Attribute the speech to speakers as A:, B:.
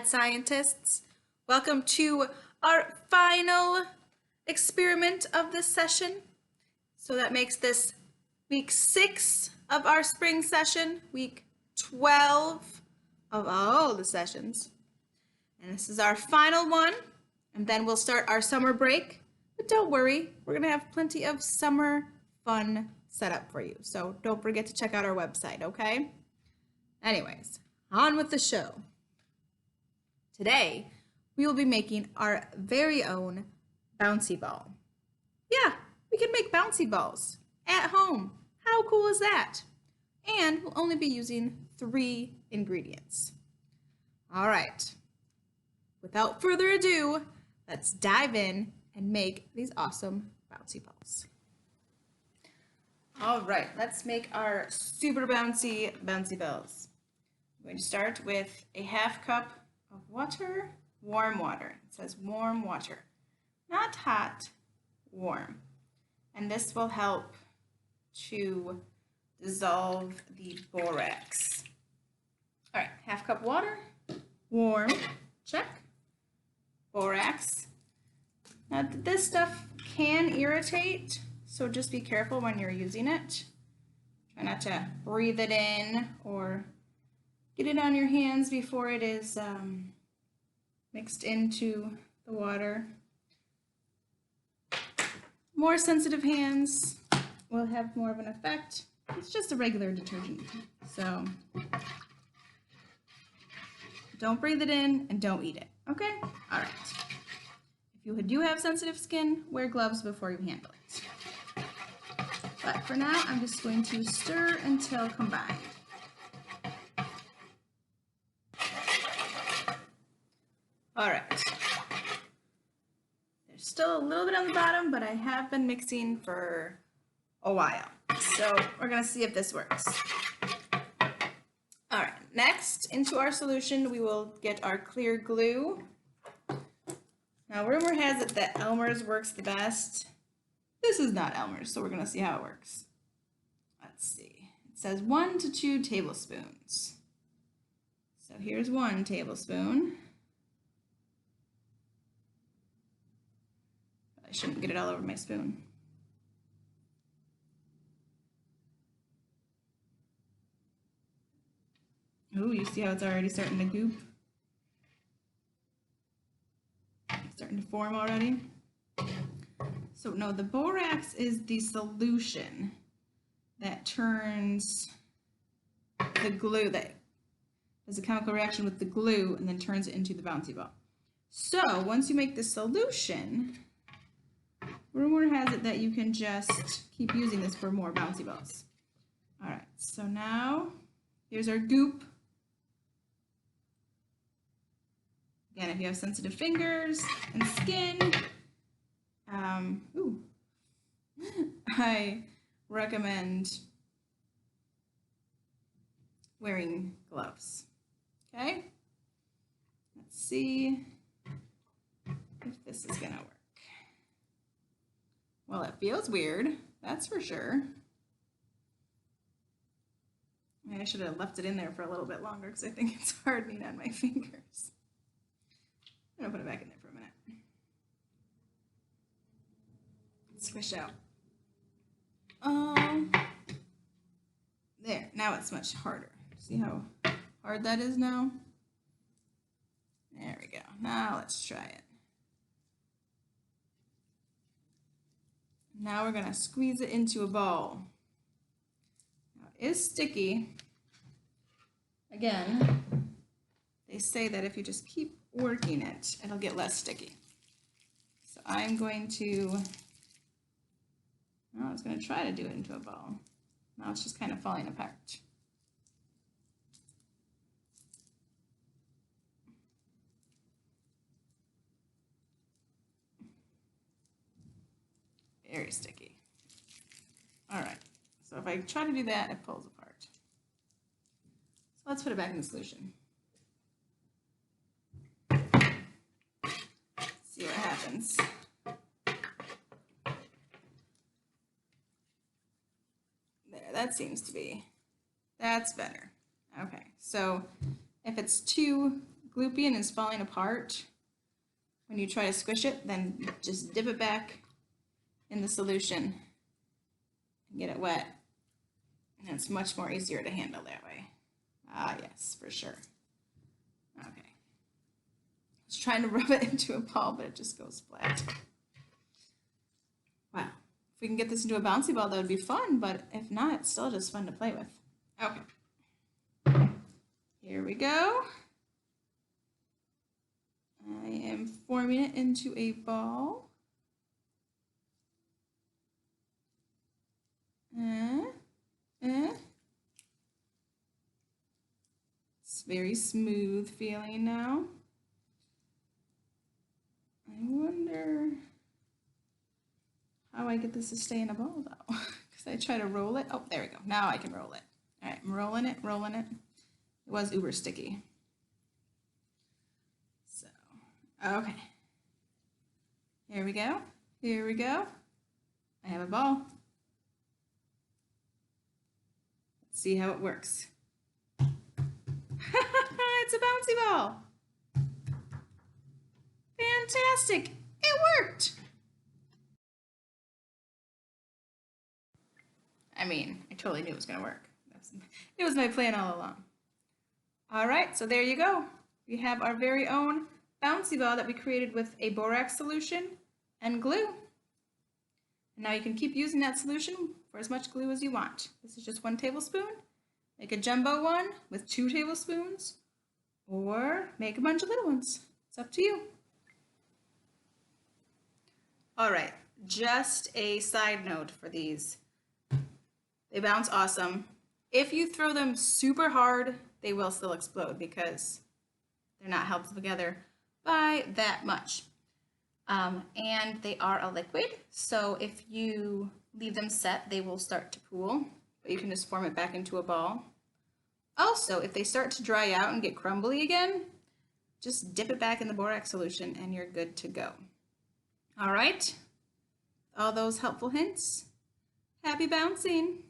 A: Rad Scientists. Welcome to our final experiment of this session. So that makes this week 6 of our spring session, week 12 of all the sessions. And this is our final one, and then we'll start our summer break. But don't worry, we're gonna have plenty of summer fun set up for you. So don't forget to check out our website, okay? Anyways, on with the show. Today, we will be making our very own bouncy ball. Yeah, we can make bouncy balls at home. How cool is that? And we'll only be using 3 ingredients. All right, without further ado, let's dive in and make these awesome bouncy balls. All right, let's make our super bouncy balls. I'm going to start with a half cup of water, warm water. It says warm water, not hot, warm. And this will help to dissolve the borax. All right, half cup water, warm, check. Borax. Now this stuff can irritate, so just be careful when you're using it. Try not to breathe it in or get it on your hands before it is mixed into the water. More sensitive hands will have more of an effect. It's just a regular detergent, so don't breathe it in and don't eat it, okay? All right. If you do have sensitive skin, wear gloves before you handle it. But for now, I'm just going to stir until combined. All right. There's still a little bit on the bottom, but I have been mixing for a while. So we're gonna see if this works. All right, next into our solution, we will get our clear glue. Now, rumor has it that Elmer's works the best. This is not Elmer's, so we're gonna see how it works. Let's see. It says 1 to 2 tablespoons. So here's 1 tablespoon. I shouldn't get it all over my spoon. Ooh, you see how it's already starting to goop? It's starting to form already. So no, the borax is the solution that turns the glue, that does a chemical reaction with the glue and then turns it into the bouncy ball. So once you make the solution, rumor has it that you can just keep using this for more bouncy balls. All right, so now here's our goop. Again, if you have sensitive fingers and skin, I recommend wearing gloves. Okay, let's see if this is gonna work. Well, it feels weird, that's for sure. I should have left it in there for a little bit longer because I think it's hardening on my fingers. I'm gonna put it back in there for a minute. Squish out. There, now it's much harder. See how hard that is now? There we go. Now let's try it. Now we're gonna squeeze it into a ball. Now it is sticky. Again, they say that if you just keep working it, it'll get less sticky. So I'm going to, I was going to try to do it into a ball. Now it's just kind of falling apart. Very sticky. All right, so if I try to do that, it pulls apart. So let's put it back in the solution. See what happens. There, that seems to be, that's better. Okay, so if it's too gloopy and is falling apart when you try to squish it, then just dip it back in the solution and get it wet. And it's much more easier to handle that way. Ah, yes, for sure. Okay. I was trying to rub it into a ball, but it just goes flat. Wow. If we can get this into a bouncy ball, that would be fun, but if not, it's still just fun to play with. Okay. Here we go. I am forming it into a ball. It's very smooth feeling now. I wonder how I get this to stay in a ball though, because I try to roll it. Oh, there we go. Now I can roll it. All right, I'm rolling it, rolling it. It was uber sticky. So, okay. Here we go. Here we go. I have a ball. Let's see how it works. It's a bouncy ball. Fantastic. It worked. I mean, I totally knew it was going to work. It was my plan all along. All right, so there you go. We have our very own bouncy ball that we created with a borax solution and glue. And now you can keep using that solution for as much glue as you want. This is just 1 tablespoon. Make a jumbo one with 2 tablespoons, or make a bunch of little ones. It's up to you. All right, just a side note for these. They bounce awesome. If you throw them super hard, they will still explode because they're not held together by that much. And they are a liquid, so if you leave them set, they will start to pool, but you can just form it back into a ball. Also, if they start to dry out and get crumbly again, just dip it back in the borax solution and you're good to go. All right, all those helpful hints. Happy bouncing!